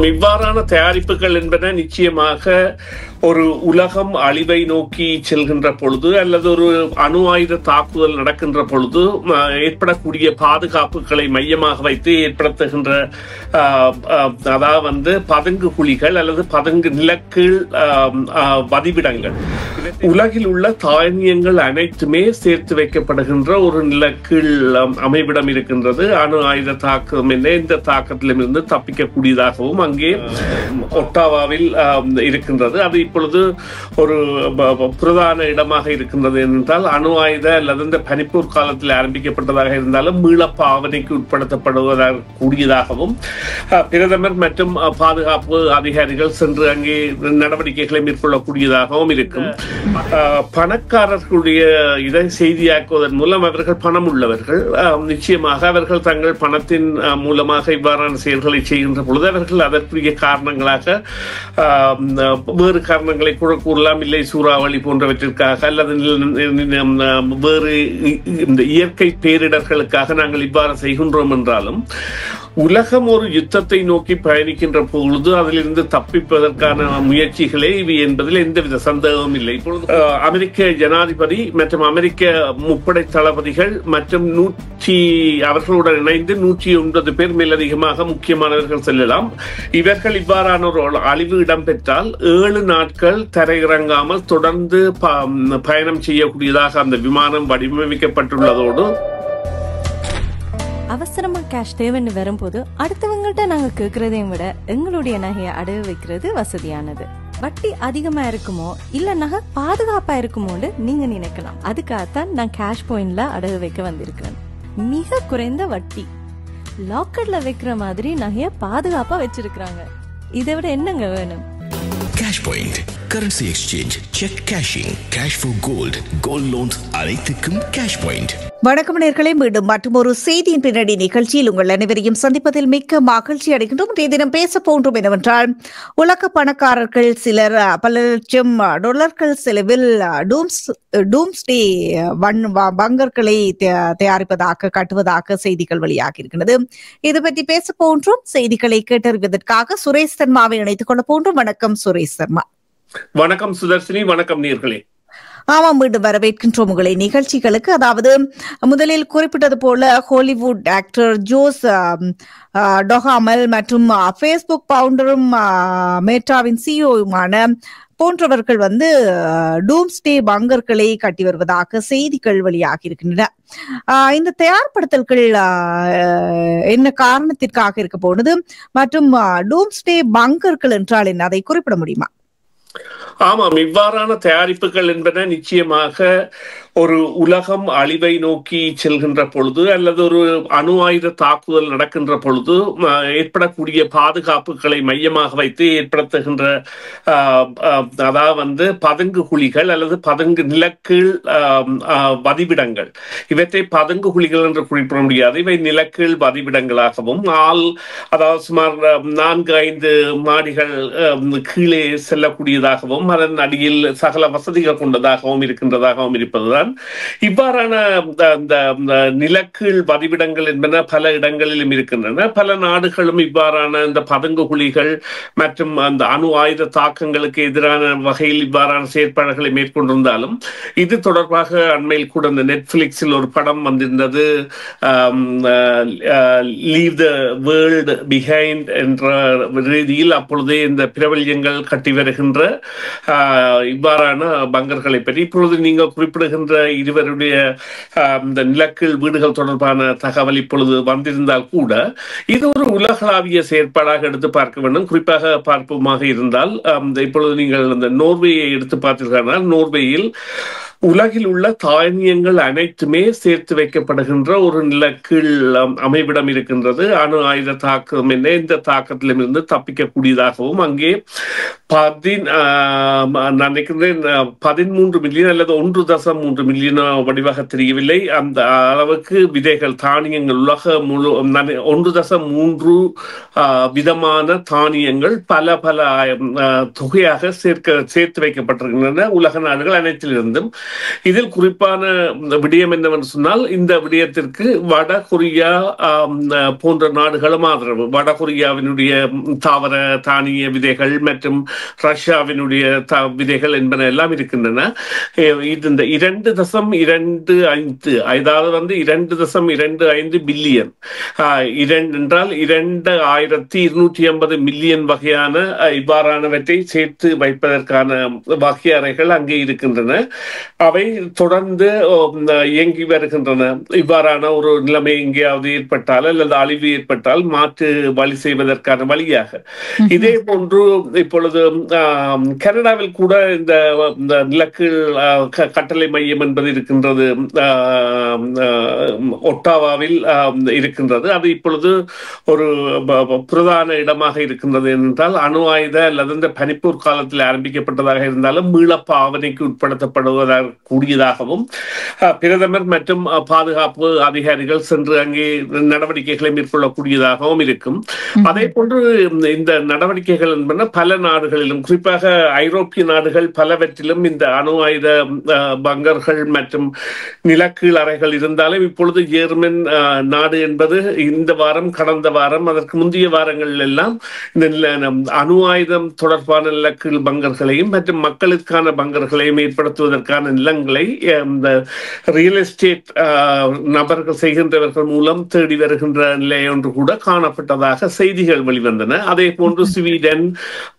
இவ்வாறான தயாரிப்புகள் என்பன நிச்சயமாக ஒரு உலகம் அழிவை நோக்கி செல்கின்ற பொழுது அல்லது ஒரு அணு ஆயுத தாக்குதல் நடக்கின்ற பொழுது ஏற்படக்கூடிய பாதுகாப்புகளை மையமாக வைத்து ஏற்படுத்துகின்ற அதாவது பதுங்கு குழிகள் அல்லது பதுங்கு நிலக்கீழ் வதிவிடங்கள். உலகில் உள்ள தானியங்கள் அனைத்துமே சேர்த்து வைக்கப்படுகின்ற ஒரு நிலக்கீழ் அமைவிடம் இருக்கின்றது. அணு ஆயுத தாக்கம் என்ன இந்த தாக்கத்திலிருந்து தப்பிக்கக்கூடியதாகவும் அங்கே ஒட்டாவாவில் இருக்கின்றது. அது இப்பொழுது ஒரு பிரதான இடமாக இருக்கின்றது என்றால் அணு ஆயுத அல்லது இந்த பனிப்பூர் காலத்தில் ஆரம்பிக்கப்பட்டதாக இருந்தாலும் மீள பாவனைக்கு உட்படுத்தப்படுவதாக கூடியதாகவும் பிரதமர் மற்றும் பாதுகாப்பு அதிகாரிகள் சென்று அங்கே நடவடிக்கைகளை மேற்கொள்ளக்கூடியதாகவும் இருக்கும். பணக்காரர்களுடைய இதை செய்தியாக்குவதன் மூலம் அவர்கள் பணம் உள்ளவர்கள். நிச்சயமாக அவர்கள் தங்கள் பணத்தின் மூலமாக இவ்வாறான செயல்களை செய்கின்ற பொழுது அவர்கள் அதற்குரிய காரணங்களாக வேறு காரணங்களை கூட கூறலாம். இல்லை சூறாவளி போன்றவற்றிற்காக அல்லது வேறு இந்த இயற்கை பேரிடர்களுக்காக நாங்கள் இவ்வாறு செய்கின்றோம் என்றாலும் உலகம் ஒரு யுத்தத்தை நோக்கி பயணிக்கின்ற பொழுது அதிலிருந்து தப்பிப்பதற்கான முயற்சிகளே இவை என்பதில் எந்தவித சந்தேகமும் இல்லை. இப்பொழுது அமெரிக்க ஜனாதிபதி மற்றும் அமெரிக்க முப்படை தளபதிகள் மற்றும் அவர்களுடன் இணைந்து 109 பேர் மேலதிகமாக முக்கியமானவர்கள் செல்லலாம். இவர்கள் இவ்வாறான ஒரு அழிவு இடம்பெற்றால் 7 நாட்கள் தரையிறங்காமல் தொடர்ந்து பயணம் செய்யக்கூடியதாக அந்த விமானம் வடிவமைக்கப்பட்டுள்ளதோடு அவசரமா கேஷ் தேவைன்னு வரும்போது அடுத்தவங்கள்ட்ட நாங்க கேட்கறதையும் விட எங்களுடைய நகையை அடகு வைக்கிறது வசதியானது. வட்டி அதிகமா இருக்குமோ இல்ல நகை பாதுகாப்பா இருக்குமோன்னு நீங்க நினைக்கலாம். அதுக்காகத்தான் நான் கேஷ் பாயிண்ட்ல அடகு வைக்க வந்திருக்கிறேன். மிக குறைந்த வட்டி, லாக்கர்ல வைக்கிற மாதிரி நகைய பாதுகாப்பா வச்சிருக்காங்க. இதை விட என்னங்க வேணும்? Cash point, currency exchange, cheque cashing, cash for gold, gold loans அனைத்துக்கும் கேஷ் பாயிண்ட். வணக்கம் நேயர்களே, மீண்டும் மற்றும் ஒரு செய்தியின் பின்னணி நிகழ்ச்சியில் உங்கள் அனைவரையும் சந்திப்பதில் மிக்க மகிழ்ச்சி அடைகின்றோம். இன்றைய தினம் பேச போன்றோம் என்னவென்றால், உலக பணக்காரர்கள் சிலர் பல லட்சம் டாலர்கள் செலவில் டூம்ஸ்டே பங்கர்களை தயாரிப்பதாக கட்டுவதாக செய்திகள் வெளியாகி இருக்கின்றது. இது பற்றி பேச போன்றோம். செய்திகளை கேட்டறிவதற்காக சுரேஷ் சர்மாவை இணைத்துக் கொள்ள போன்றோம். வணக்கம் சுரேஷ் சர்மா. வணக்கம் சுதர்ஷினி. வணக்கம் நேயர்களே. ஆமாம், மீண்டும் வரவேற்கின்றோம் உங்களை நிகழ்ச்சிகளுக்கு. அதாவது முதலில் குறிப்பிட்டது போல ஹாலிவுட் ஆக்டர் ஜோஸ் டொஹாமல் மற்றும் ஃபேஸ்புக் பவுண்டரும் மேட்டாவின் சிஇஓவுமான போன்றவர்கள் டூம்ஸ்டே பங்கர்களை கட்டி வருவதாக செய்திகள் வெளியாகி இருக்கின்றன. இந்த தயார்படுத்தல்கள் என்ன காரணத்திற்காக இருக்க போனது மற்றும் டூம்ஸ்டே பங்கர்கள் என்றால் என்ன, அதை குறிப்பிட முடியுமா? ஆமாம், இவ்வாறான தயாரிப்புகள் என்பன நிச்சயமாக ஒரு உலகம் அழிவை நோக்கி செல்கின்ற பொழுது அல்லது ஒரு அணு ஆயுத தாக்குதல் நடக்கின்ற பொழுது ஏற்படக்கூடிய பாதுகாப்புகளை மையமாக வைத்து ஏற்படுத்துகின்ற அதாவது பதுங்கு குழிகள் அல்லது பதுங்கு நிலக்கீழ் வதிவிடங்கள். இவற்றை பதுங்கு குழிகள் என்று குறிப்பிட முடியாது. இவை நிலக்கீழ் வதிவிடங்களாகவும் அதாவது சுமார் 4-5 மாடிகள் கீழே செல்லக்கூடியதாகவும் அதன் அடியில் சகல வசதிகள் கொண்டதாகவும் இருக்கின்றதாகவும் இருப்பதுதான். இவ்வாறான நிலக்கீழ் வதிவிடங்கள் என்பன பல இடங்களிலும் இருக்கின்றன. பல நாடுகளும் இவ்வாறான இந்த பதுங்கு குழிகள் மற்றும் அந்த அணு ஆயுத தாக்கங்களுக்கு எதிரான வகையில் இவ்வாறான செயற்பாடுகளை மேற்கொண்டிருந்தாலும் இது தொடர்பாக அண்மையில் கூட இந்த நெட்ஃபிளிக்ஸில் ஒரு படம் வந்திருந்தது, லீவ் த வேர்ல்ட் பிஹைண்ட் என்ற ரீதியில் அப்பொழுதே இந்த பிரபல்யங்கள் கட்டி வருகின்ற இவ்வாறான பங்கர்களை பற்றி இப்பொழுது நீங்கள் குறிப்பிடுகின்ற இருவருடைய இந்த நிலக்கீழ் வீடுகள் தொடர்பான தகவல் இப்பொழுது வந்திருந்தால் கூட இது ஒரு உலகளாவிய செயற்பாடாக எடுத்து பார்க்க வேண்டும். குறிப்பாக பார்ப்போமாக இருந்தால் இப்பொழுது நீங்கள் இந்த நோர்வேயை எடுத்து பார்த்தீர்கள். நோர்வேயில் உலகில் உள்ள தானியங்கள் அனைத்துமே சேர்த்து வைக்கப்படுகின்ற ஒரு நிலக்கீழ் அமைவிடம் இருக்கின்றது. அணு ஆயுத தாக்கம் என்ன இந்த தாக்கத்திலிருந்து தப்பிக்கக்கூடியதாகவும் அங்கே 13 மில்லியன் அல்லது 1.3 மில்லியன் வடிவாக தெரியவில்லை, அந்த அளவுக்கு விதைகள் தானியங்கள் உலக முழு 1.3 விதமான தானியங்கள் பல தொகையாக சேர்த்து வைக்கப்பட்டிருக்கின்றன உலக நாடுகள் அனைத்திலிருந்தும். இதில் குறிப்பான விடயம் என்னவென்று சொன்னால், இந்த விடயத்திற்கு வடகொரியா போன்ற நாடுகளும் ஆதரவு. வடகொரியாவினுடைய தாவர தானிய விதைகள் மற்றும் ரஷ்யாவினுடைய விதைகள் என்பன எல்லாம் இருக்கின்றன. இந்த 2.25 அதாவது 2.25 பில்லியன் என்றால் 2250 மில்லியன் வகையான இவ்வாறானவற்றை சேர்த்து வைப்பதற்கான வகையறைகள் அங்கே இருக்கின்றன. அவை தொடர்ந்து இயங்கி வருகின்றன. இவ்வாறான ஒரு நிலைமை எங்கேயாவது ஏற்பட்டால் அல்லது அழிவு ஏற்பட்டால் மாற்று வழி செய்வதற்கான வழியாக. இதே போன்று இப்பொழுது கனடாவில் கூட இந்த நிலக்கீழ் கட்டளை மையம் என்பது இருக்கின்றது, ஒட்டாவாவில் இருக்கின்றது. அது இப்பொழுது ஒரு பிரதான இடமாக இருக்கின்றது. என்றால் அணு ஆயுத அல்லது இந்த பனிப்போர் காலத்தில் ஆரம்பிக்கப்பட்டதாக இருந்தாலும் மீள பாவனைக்கு உட்படுத்தப்படுவதாக கூடியதாகவும் பிரதமர் மற்றும் பாதுகாப்பு அதிகாரிகள் சென்று அங்கே நடவடிக்கைகளை மேற்கொள்ளக்கூடியதாகவும் இருக்கும். அதே போன்று இந்த நடவடிக்கைகள் என்பன பல நாடுகளிலும், குறிப்பாக ஐரோப்பிய நாடுகள் பலவற்றிலும் இந்த அணு ஆயுத பங்கர்கள் மற்றும் நிலக்கீழ் அறைகள் இருந்தாலும் இப்பொழுது ஜெர்மன் நாடு என்பது இந்த வாரம், கடந்த வாரம், அதற்கு முந்தைய வாரங்கள் எல்லாம் இந்த அணு ஆயுதம் தொடர்பான நிலக்கீழ் பங்கர்களையும் மற்றும் மக்களுக்கான பங்கர்களையும் ஏற்படுத்துவதற்கான நிலங்களை இந்த ரியல் எஸ்டேட் நபர்கள் செய்கின்றவர்கள் மூலம் தேடி வருகின்ற நிலை ஒன்று கூட காணப்பட்டதாக செய்திகள் வெளிவந்தன. அதே போன்று ஸ்வீடன்,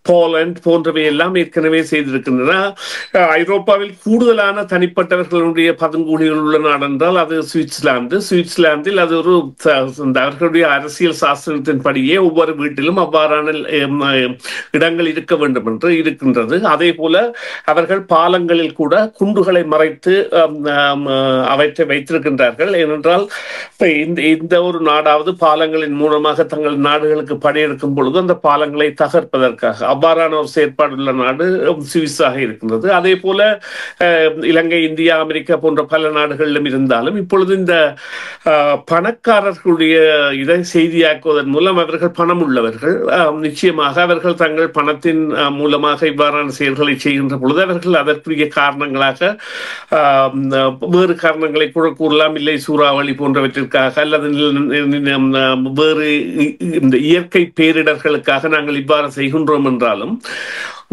போலந்து போன்றவை எல்லாம் ஏற்கனவே செய்திருக்கின்றன. ஐரோப்பாவில் கூடுதலான தனிப்பட்டவர்களுடைய பதுங்குழிகள் உள்ள நாடு என்றால் அது சுவிட்சர்லாந்து. சுவிட்சர்லாந்தில் அது ஒரு அவர்களுடைய அரசியல் சாஸ்திரத்தின்படியே ஒவ்வொரு வீட்டிலும் அவ்வாறான இடங்கள் இருக்க வேண்டும் என்று இருக்கின்றது. அதே போல அவர்கள் பாலங்களில் கூட குண்டுகளை மறைத்து அவற்றை வைத்திருக்கின்றார்கள். ஏனென்றால் இந்த ஒரு நாடாவது பாலங்களின் மூலமாக தங்கள் நாடுகளுக்கு படையெடுக்கும் பொழுது அந்த பாலங்களை தகர்ப்பதற்காக அவ்வாறான ஒரு செயற்பாடுள்ள நாடு சுவிஸாக இருக்கின்றது. அதே போல இலங்கை, இந்தியா, அமெரிக்கா போன்ற பல நாடுகளிலும் இருந்தாலும் இப்பொழுது இந்த பணக்காரர்களுடைய இதை செய்தியாக்குவதன் மூலம் அவர்கள் பணம் உள்ளவர்கள், நிச்சயமாக அவர்கள் தங்கள் பணத்தின் மூலமாக இவ்வாறான செயல்களை செய்கின்ற பொழுது அவர்கள் அதற்குரிய காரணங்களாக வேறு காரணங்களை கூட கூறலாம். இல்லை சூறாவளி போன்றவற்றிற்காக அல்லது வேறு இந்த இயற்கை பேரிடர்களுக்காக நாங்கள் இவ்வாறு செய்கின்றோம் என்றாலும்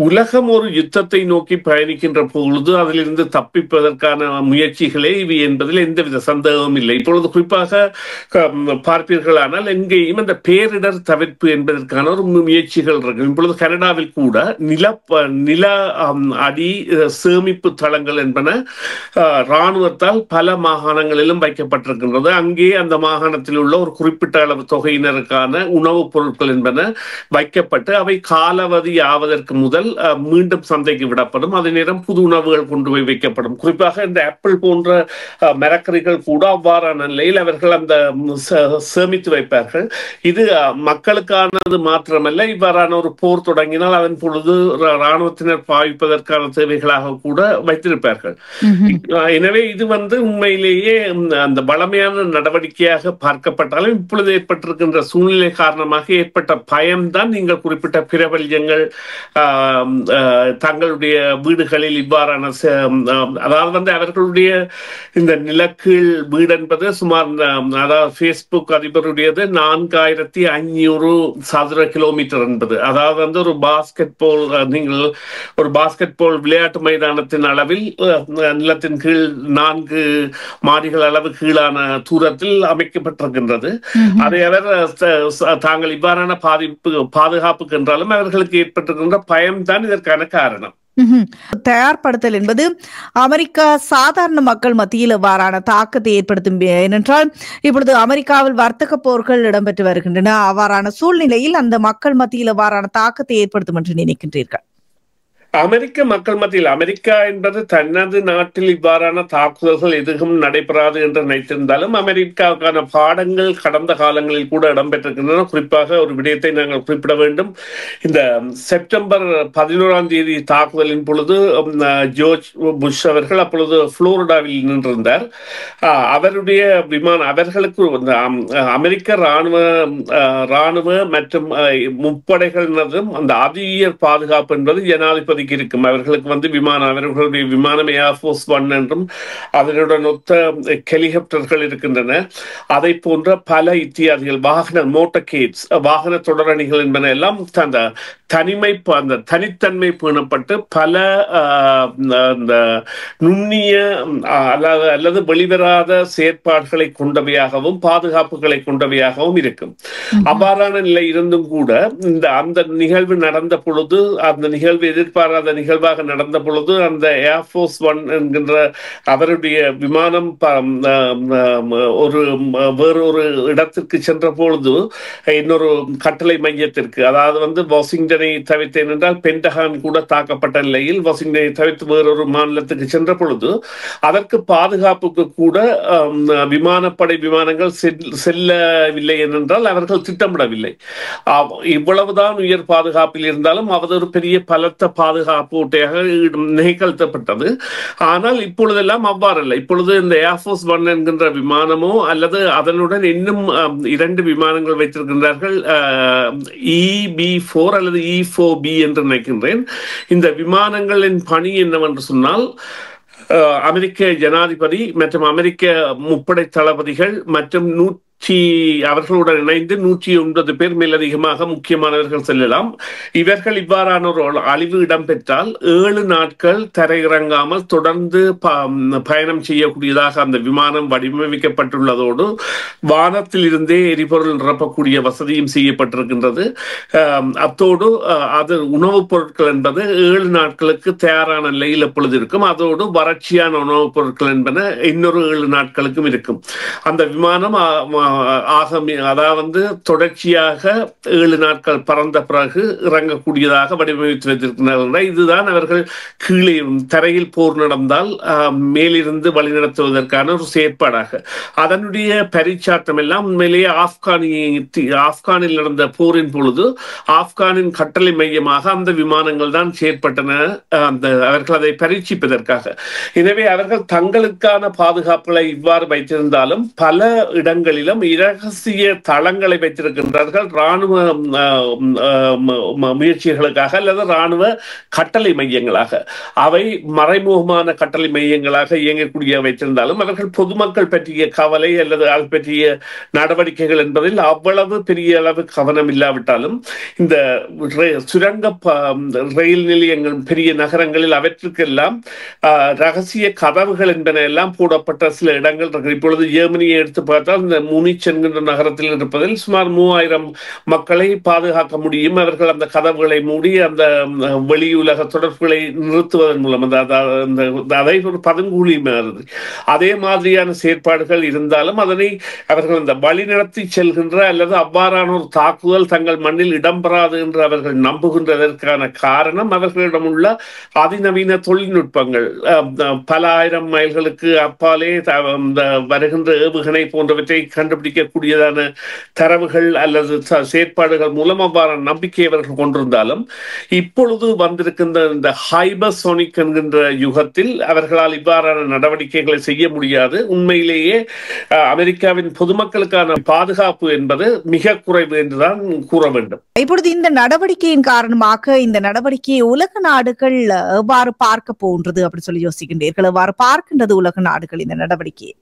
உலகம் ஒரு யுத்தத்தை நோக்கி பயணிக்கின்ற பொழுது அதிலிருந்து தப்பிப்பதற்கான முயற்சிகளே இவை என்பதில் எந்தவித சந்தேகமும் இல்லை. இப்பொழுது குறிப்பாக பார்ப்பீர்களானால் எங்கேயும் அந்த பேரிடர் தவிர்ப்பு என்பதற்கான ஒரு முயற்சிகள் இருக்கு. இப்பொழுது கனடாவில் கூட நில அடி சேமிப்பு தளங்கள் என்பன இராணுவத்தால் பல மாகாணங்களிலும் வைக்கப்பட்டிருக்கின்றது. அங்கே அந்த மாகாணத்தில் உள்ள ஒரு குறிப்பிட்ட அளவு தொகையினருக்கான உணவுப் பொருட்கள் என்பன வைக்கப்பட்டு அவை காலாவதி ஆவதற்கு முதல் மீண்டும் சந்தைக்கு விடப்படும். அதே நேரம் புது உணவுகள் கொண்டு போய் வைக்கப்படும். குறிப்பாக இந்த ஆப்பிள் போன்ற மரக்கறிகள் கூட அவ்வாறான நிலையில் அவர்கள் அந்த சேமித்து வைப்பார்கள். இது மக்களுக்கானது மாத்திரமல்ல, இவ்வாறான ஒரு போர் தொடங்கினால் அதன் பொழுது இராணுவத்தினர் பாவிப்பதற்கான தேவைகளாக கூட வைத்திருப்பார்கள். எனவே இது உண்மையிலேயே அந்த பலமையான நடவடிக்கையாக பார்க்கப்பட்டாலும் இப்பொழுது ஏற்பட்டிருக்கின்ற சூழ்நிலை காரணமாக ஏற்பட்ட பயம்தான் நீங்கள் குறிப்பிட்ட பிரபல்யங்கள் தங்களுடைய வீடுகளில் இவ்வாறான அதாவது அவர்களுடைய இந்த நிலக்கீழ் வீடு என்பது சுமார், அதாவது பேஸ்புக் அதிபருடையது 4500 சதுர கிலோமீட்டர் என்பது, அதாவது ஒரு பாஸ்கெட் பால், நீங்கள் ஒரு பாஸ்கெட் பால் விளையாட்டு மைதானத்தின் அளவில் நிலத்தின் கீழ் 4 மாடிகள் அளவு கீழான தூரத்தில் அமைக்கப்பட்டிருக்கின்றது. அதை அவர் தாங்கள் இவ்வாறான பாதுகாப்புக்கு என்றாலும் அவர்களுக்கு ஏற்பட்டிருக்கின்ற பயம்தான் இதற்கான காரணம். தயார்படுத்தல் என்பது அமெரிக்கா சாதாரண மக்கள் மத்தியில் இவ்வாறான தாக்கத்தை ஏற்படுத்தும். ஏனென்றால் இப்பொழுது அமெரிக்காவில் வர்த்தக போர்கள் இடம்பெற்று வருகின்றன. அவ்வாறான சூழ்நிலையில் அந்த மக்கள் மத்தியில் இவ்வாறான தாக்கத்தை ஏற்படுத்தும் என்று நினைக்கின்றீர்கள்? அமெரிக்க மக்கள் மத்தியில், அமெரிக்கா என்பது தனது நாட்டில் இவ்வாறான தாக்குதல்கள் எதுவும் நடைபெறாது என்று நினைத்திருந்தாலும் அமெரிக்காவுக்கான பாடங்கள் கடந்த காலங்களில் கூட இடம்பெற்றிருக்கின்றன. குறிப்பாக ஒரு விடயத்தை நாங்கள் குறிப்பிட வேண்டும். இந்த செப்டம்பர் 11ஆம் தேதி தாக்குதலின் பொழுது ஜோர்ஜ் புஷ் அவர்கள் அப்பொழுது புளோரிடாவில் நின்றிருந்தார். அவருடைய விமானம் அவர்களுக்கு அமெரிக்க இராணுவ மற்றும் முப்படைகளினதும் அந்த அதிஉயர் பாதுகாப்பு என்பது ஜனாதிபதி இப்போதைக்கு இருக்கும். அவர்களுக்கு அவர்களுடைய விமானம் ஏர்ஃபோர்ஸ் 1 என்றும் அதனுடன் ஒத்த ஹெலிகாப்டர்கள் இருக்கின்றன. அதை போன்ற பல இத்தியாதிகள் மோட்டர்கேட்ஸ் வாகன தொடரணிகள் என்பன எல்லாம் அந்த தனித்தன்மை பேணப்பட்டு பல நுண்ணிய அல்லது வெளிவராத செயற்பாடுகளை கொண்டவையாகவும் பாதுகாப்புகளை கொண்டவையாகவும் இருக்கும். அவ்வாறான நிலை இருந்தும் கூட அந்த நிகழ்வு நடந்த பொழுது, அந்த நிகழ்வு எதிர்பாராத நிகழ்வாக நடந்த பொழுது, அந்த ஏர்ஃபோர்ஸ் 1 என்கின்ற அவருடைய விமானம் வேறொரு இடத்திற்கு சென்ற பொழுது இன்னொரு கட்டளை மையத்திற்கு, அதாவது வாஷிங்டனை தவிர்த்தேன் என்றால் பென்டகான் கூட தாக்கப்பட்ட நிலையில் வாஷிங்டனை தவிர்த்து வேறொரு மாநிலத்துக்கு சென்ற பொழுது அதற்கு பாதுகாப்புக்கு கூட விமானப்படை விமானங்கள் செல்லவில்லை என்றால் அவர்கள் திட்டமிடவில்லை. இவ்வளவுதான் உயர் பாதுகாப்பில் இருந்தாலும் அது ஒரு பெரிய பலத்த பாதுகாப்பு ஊட்டையாக நிகழ்த்தப்பட்டது. ஆனால் இப்பொழுதெல்லாம் அவ்வாறல்ல. இப்பொழுது இந்த ஏர்ஃபோர்ஸ் 1 என்கின்ற விமானமோ அல்லது அதனுடன் இன்னும் 2 விமானங்கள் வைத்திருக்கின்றார்கள், EB-4 அல்லது E-4B என்று நினைக்கின்றேன். இந்த விமானங்களின் பணி என்னவென்று சொன்னால், அமெரிக்க ஜனாதிபதி மற்றும் அமெரிக்க முப்படை தளபதிகள் மற்றும் அவர்களுடன் இணைந்து 109 பேர் மேலதிகமாக முக்கியமானவர்கள் செல்லலாம். இவர்கள் இவ்வாறான ஒரு அழிவு இடம்பெற்றால் 7 நாட்கள் தரையிறங்காமல் தொடர்ந்து பயணம் செய்யக்கூடியதாக அந்த விமானம் வடிவமைக்கப்பட்டுள்ளதோடு வானத்தில் இருந்தே எரிபொருள் நிரப்பக்கூடிய வசதியும் செய்யப்பட்டிருக்கின்றது. அத்தோடு அது உணவுப் பொருட்கள் என்பது 7 நாட்களுக்கு தயாரான நிலையில் எப்பொழுது இருக்கும். அதோடு வறட்சியான உணவுப் பொருட்கள் என்பன இன்னொரு 7 நாட்களுக்கும் இருக்கும். அந்த விமானம் அதாவது தொடர்ச்சியாக 7 நாட்கள் பறந்த பிறகு இறங்கக்கூடியதாக வடிவமைத்து வைத்திருக்கிறார்கள். இதுதான் அவர்கள் கீழே தரையில் போர் நடந்தால் மேலிருந்து வழிநடத்துவதற்கான ஒரு செயற்பாடாக. அதனுடைய பரிச்சாட்டம் எல்லாம் உண்மையிலேயே ஆப்கானில் நடந்த போரின் பொழுது ஆப்கானின் கட்டளை மையமாக அந்த விமானங்கள் தான் செயற்பட்டன, அவர்கள் அதை பரீட்சிப்பதற்காக. எனவே அவர்கள் தங்களுக்கான பாதுகாப்புகளை இவ்வாறு வைத்திருந்தாலும் பல இடங்களிலும் இரகசிய தளங்களை வைத்திருக்கின்றார்கள், ராணுவ முயற்சிகளுக்காக அல்லது ராணுவ கட்டளை மையங்களாக. அவை மறைமுகமான கட்டளை மையங்களாக இயங்கக்கூடிய வைத்திருந்தாலும் அவர்கள் பொதுமக்கள் பற்றிய கவலை அல்லது அது பற்றிய நடவடிக்கைகள் என்பதில் அவ்வளவு பெரிய அளவு கவனம் இல்லாவிட்டாலும் இந்த சுரங்க ரயில் நிலையங்கள் பெரிய நகரங்களில் அவற்றுக்கெல்லாம் ரகசிய கதவுகள் என்பன எல்லாம் போடப்பட்ட சில இடங்கள் இருக்கு. இப்பொழுது ஜெர்மனியை எடுத்து பார்த்தால் இந்த முனிச் என்கின்ற நகரத்தில் இருப்பதில் சுமார் 3000 மக்களை பாதுகாக்க முடியும். அவர்கள் அந்த கதவுகளை மூடி அந்த வெளியுலக தொடர்புகளை நிறுத்துவதன் மூலம் அதை ஒரு பதுங்கூலி மாதிரி அதே மாதிரியான செயற்பாடுகள் இருந்தாலும் அதனை அவர்கள் அந்த வழிநடத்தி செல்கின்ற அல்லது அவ்வாறான ஒரு தாக்குதல் தங்கள் மண்ணில் இடம்பெறாது என்று அவர்கள் நம்புகின்றதற்கான காரணம் அவர்களிடம் உள்ள அதிநவீன தொழில்நுட்பங்கள். பல ஆயிரம் மைல்களுக்கு அப்பாலே வருகின்ற ஏவுகணை போன்றவற்றை கண்டுபிடிக்கக்கூடியதான தரவுகள் அல்லது செயற்பாடுகள் மூலம் அவ்வாறான நம்பிக்கை அவர்கள் கொண்டிருந்தாலும் இப்பொழுது வந்திருக்கின்ற இந்த ஹைபர்சோனிக் என்கின்ற யுகத்தில் அவர்களால் இவ்வாறான நடவடிக்கைகளை செய்ய முடியாது. உண்மையிலேயே அமெரிக்காவின் பொதுமக்களுக்கான பாதுகாப்பு என்பது மிக குறைவு என்றுதான் கூற வேண்டும். இப்பொழுது இந்த நடவடிக்கையின் காரணமாக இந்த நடவடிக்கையை உலக நாடுகள் எவ்வாறு பார்க்க போன்றது அப்படி சொல்லி யோசிக்கின்றீர்கள்? எவ்வாறு பார்க்கின்றது உலக நாடுகள் இந்த நடவடிக்கையை?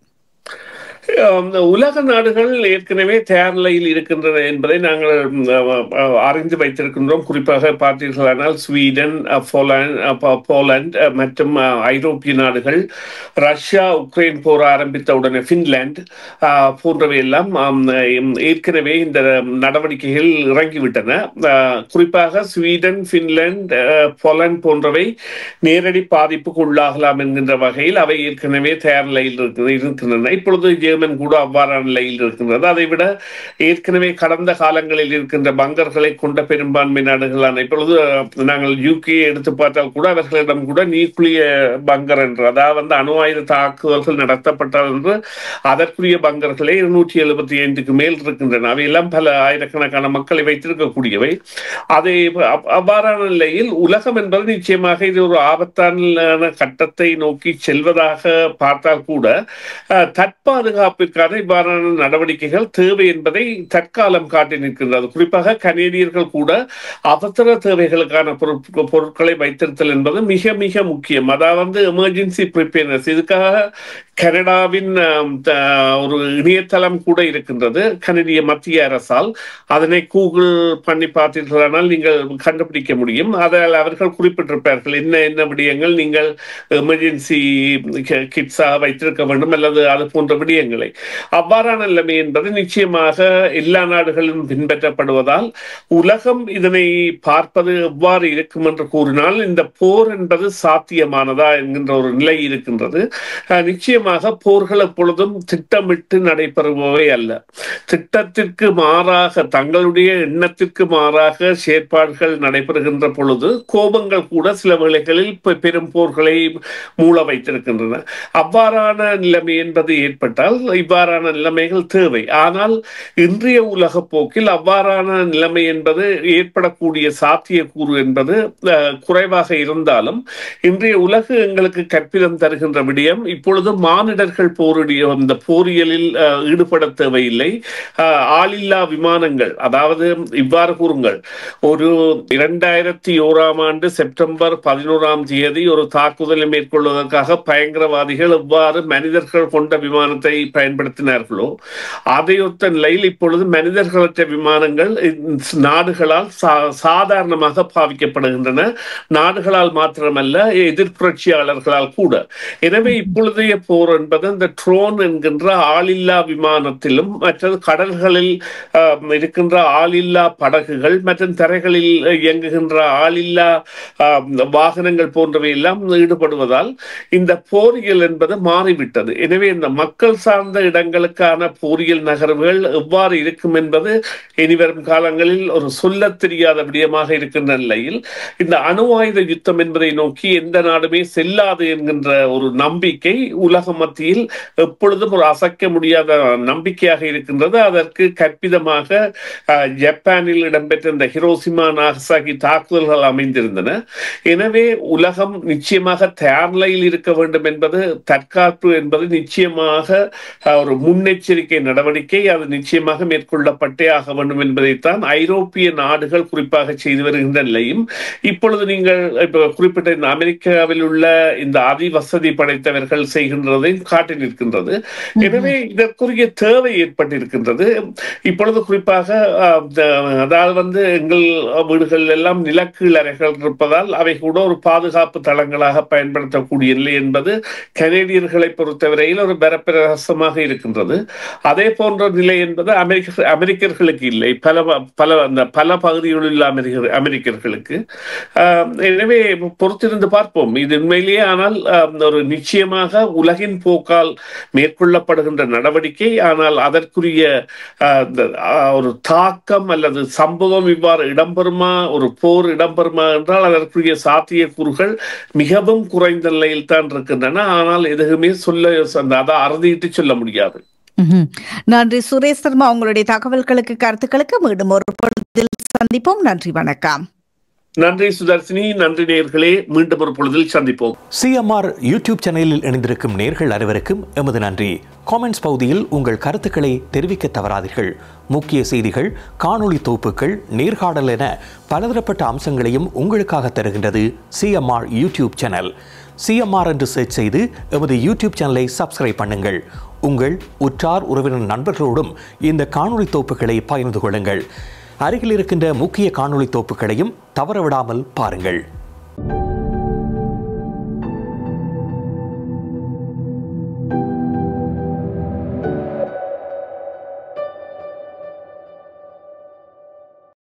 உலக நாடுகள் ஏற்கனவே தயார் நிலையில் இருக்கின்றன என்பதை நாங்கள் அறிந்து வைத்திருக்கின்றோம். குறிப்பாக பார்த்தீர்களானால் ஸ்வீடன், போலந்து மற்றும் ஐரோப்பிய நாடுகள், ரஷ்யா உக்ரைன் போர் ஆரம்பித்த உடனே பின்லாந்து போன்றவை எல்லாம் ஏற்கனவே இந்த நடவடிக்கைகள் இறங்கிவிட்டன. குறிப்பாக ஸ்வீடன், பின்லாந்து, போலந்து போன்றவை நேரடி பாதிப்புக்கு உள்ளாகலாம் என்கின்ற வகையில் அவை ஏற்கனவே தயார் நிலையில் இருக்கின்றன. இப்பொழுது ஜெர்மன் கூட அவ்வாறான நிலையில் இருக்கின்றது. அதை விட ஏற்கனவே கடந்த காலங்களில் இருக்கின்ற பங்கர்களை கொண்ட பெரும்பான்மை நாடுகளான இப்பொழுது நாங்கள் UK எடுத்து பார்த்தால் கூட அவர்களிடம் கூட நியூக்ளியர் பங்கர் என்று அதாவது அணு ஆயுத தாக்குதல்கள் நடத்தப்பட்டால் என்று அதற்குரிய பங்கர்களே 275க்கு மேல் இருக்கின்றன. அவையெல்லாம் பல ஆயிரக்கணக்கான மக்களை வைத்திருக்கக்கூடியவை. அதை அவ்வாறான நிலையில் உலகம் என்பது நிச்சயமாக இது ஒரு ஆபத்தான கட்டத்தை நோக்கி செல்வதாக பார்த்தால் கூட தற்பாதுகாப்பு பாதுகாப்பிற்கான இவ்வாறான நடவடிக்கைகள் தேவை என்பதை தற்காலம் காட்டி நிற்கின்றது. குறிப்பாக கனேடியர்கள் கூட அவசர தேவைகளுக்கான பொருட்களை வைத்திருத்தல் என்பது மிக மிக முக்கியம். அதாவது எமர்ஜென்சி ப்ரிப்பேர்னஸ். இதுக்காக கனடாவின் ஒரு இணையதளம் கூட இருக்கின்றது கனடிய மத்திய அரசால். அதனை கூகுள் பண்ணி பார்த்தீர்களானால் நீங்கள் கண்டுபிடிக்க முடியும். அதில் அவர்கள் குறிப்பிட்டிருப்பார்கள் என்ன என்ன விடயங்கள் நீங்கள் எமர்ஜென்சி கிட்ஸாக வைத்திருக்க வேண்டும் அல்லது அது போன்ற விடயங்களை. அவ்வாறான நிலைமை என்பது நிச்சயமாக எல்லா நாடுகளிலும் பின்பற்றப்படுவதால் உலகம் இதனை பார்ப்பது எவ்வாறு இருக்கும் என்று கூறினால் இந்த போர் என்பது சாத்தியமானதா என்கின்ற ஒரு நிலை இருக்கின்றது. நிச்சயமாக போர்கள் எப்பொழுதும் திட்டமிட்டு நடைபெறுபவை அல்ல. திட்டத்திற்கு மாறாக தங்களுடைய எண்ணத்திற்கு மாறாக செயற்பாடுகள் நடைபெறுகின்ற பொழுது கோபங்கள் கூட சில வேளைகளில் பெரும் போர்களை மூள வைத்திருக்கின்றன. அவ்வாறான நிலைமை என்பது ஏற்பட்டால் இவ்வாறான நிலைமைகள் தேவை. ஆனால் இன்றைய உலக போக்கில் அவ்வாறான நிலைமை என்பது ஏற்படக்கூடிய சாத்தியக்கூறு என்பது குறைவாக இருந்தாலும் இன்றைய உலகு எங்களுக்கு கற்பிதம் தருகின்ற விடயம் இப்பொழுது மானிடர்கள் இந்த போரியலில் ஈடுபட தேவையில்லை. ஆளில்லா விமானங்கள், அதாவது இவ்வாறு கூறுங்கள், ஒரு 2001 செப்டம்பர் 11 ஒரு தாக்குதலை மேற்கொள்வதற்காக பயங்கரவாதிகள் எவ்வாறு மனிதர்கள் கொண்ட விமானத்தை பயன்படுத்தினார்களோ அதையொத்த நிலையில் இப்பொழுது மனிதர்களற்ற விமானங்கள் நாடுகளால் சாதாரணமாக பாவிக்கப்படுகின்றன. நாடுகளால் மாத்திரமல்ல, எதிர்ப்புரட்சியாளர்களால் கூட. எனவே இப்பொழுதைய போர் என்பது இந்த ட்ரோன் என்கின்ற ஆளில்லா விமானத்திலும் மற்றது கடல்களில் இருக்கின்ற ஆளில்லா படகுகள் மற்றும் தரைகளில் இயங்குகின்ற ஆளில்லா வாகனங்கள் போன்றவை எல்லாம் ஈடுபடுவதால் இந்த போரியல் என்பது மாறிவிட்டது. எனவே இந்த மக்கள் சார்ந்த இடங்களுக்கான போரியல் நகர்வுகள் எவ்வாறு இருக்கும் என்பது இனிவரும் காலங்களில் ஒரு சொல்ல தெரியாத விடயமாக இருக்கின்ற நிலையில் இந்த அணு ஆயுத யுத்தம் என்பதை நோக்கி எந்த நாடுமே செல்லாது என்கின்ற ஒரு நம்பிக்கை உலக மத்தியில் எப்பொழுதும் ஒரு அசைக்க முடியாத நம்பிக்கையாக இருக்கின்றது. அதற்கு கற்பிதமாக ஜப்பானில் இடம்பெற்ற இந்த ஹிரோஷிமா நாகசாகி தாக்குதல்கள் அமைந்திருந்தன. எனவே உலகம் நிச்சயமாக தயார் நிலையில் இருக்க வேண்டும் என்பது தற்காப்பு என்பது நிச்சயமாக ஒரு முன்னெச்சரிக்கை நடவடிக்கை. அது நிச்சயமாக மேற்கொள்ளப்பட்டே ஆக வேண்டும் என்பதைத்தான் ஐரோப்பிய நாடுகள் குறிப்பாக செய்து வருகின்ற நிலையும் இப்பொழுது நீங்கள் குறிப்பிட்ட இந்த அமெரிக்காவில் உள்ள இந்த அதிவசதி படைத்தவர்கள் செய்கின்றதை காட்டி நிற்கின்றது. எனவே இதற்குரிய தேவை ஏற்பட்டிருக்கின்றது. இப்பொழுது குறிப்பாக அதாவது எங்கள் வீடுகள் எல்லாம் நிலக்கீழ் அறைகள் இருப்பதால் அவை கூட ஒரு பாதுகாப்பு தளங்களாக பயன்படுத்தக்கூடிய நிலை என்பது கனேடியர்களை பொறுத்தவரையில் ஒரு பரப்பிரசமாக இருக்கின்றது. அதே போன்ற நிலை என்பது அமெரிக்கர்களுக்கு இல்லை, பல பகுதிகளில் உள்ள அமெரிக்கர்களுக்கு. எனவே பொறுத்திருந்து பார்ப்போம். இது உண்மையிலேயே ஆனால் ஒரு நிச்சயமாக உலகின் போக்கால் மேற்கொள்ளப்படுகின்ற நடவடிக்கை. ஆனால் அதற்குரிய ஒரு தாக்கம் அல்லது சம்பவம் இவ்வாறு இடம்பெறுமா, ஒரு போர் இடம்பெறுமா என்றால் அதற்குரிய சாத்தியக்கூறுகள் மிகவும் குறைந்த நிலையில் தான் இருக்கின்றன. ஆனால் எதுவுமே அதை அறுதிட்டு சொல்ல முடியாது. நன்றி சுரேஷ் சர்மா, உங்களுடைய தகவல்களுக்கு கருத்துக்களுக்கு மீண்டும் ஒரு பொழுதில் சந்திப்போம். நன்றி, வணக்கம். நன்றி சுதர்சினி, நன்றி நேயர்களே, மீண்டும் ஒரு பொழுதில் சந்திப்போம். சிஎம்ஆர் யூடியூப் சேனலில் இணைந்திருக்கும் நேயர்கள் அனைவருக்கும் எமது நன்றி. காமெண்ட்ஸ் பகுதியில் உங்கள் கருத்துக்களை தெரிவிக்க தவறாதீர்கள். முக்கிய செய்திகள், காணொளி தொகுப்புகள், நேர்காணல் என பலதரப்பட்ட அம்சங்களையும் உங்களுக்காக தருகின்றது சிஎம்ஆர் யூடியூப் சேனல். சிஎம்ஆர் என்று சர்ச் செய்து எமது யூடியூப் சேனலை சப்ஸ்கிரைப் பண்ணுங்கள். உங்கள் உற்றார் உறவினர் நண்பர்களோடும் இந்த காணொளி தொகுப்புகளை பகிர்ந்து கொள்ளுங்கள். அருகில் இருக்கின்ற முக்கிய காணொளி தொகுப்புகளையும் தவறவிடாமல் பாருங்கள்.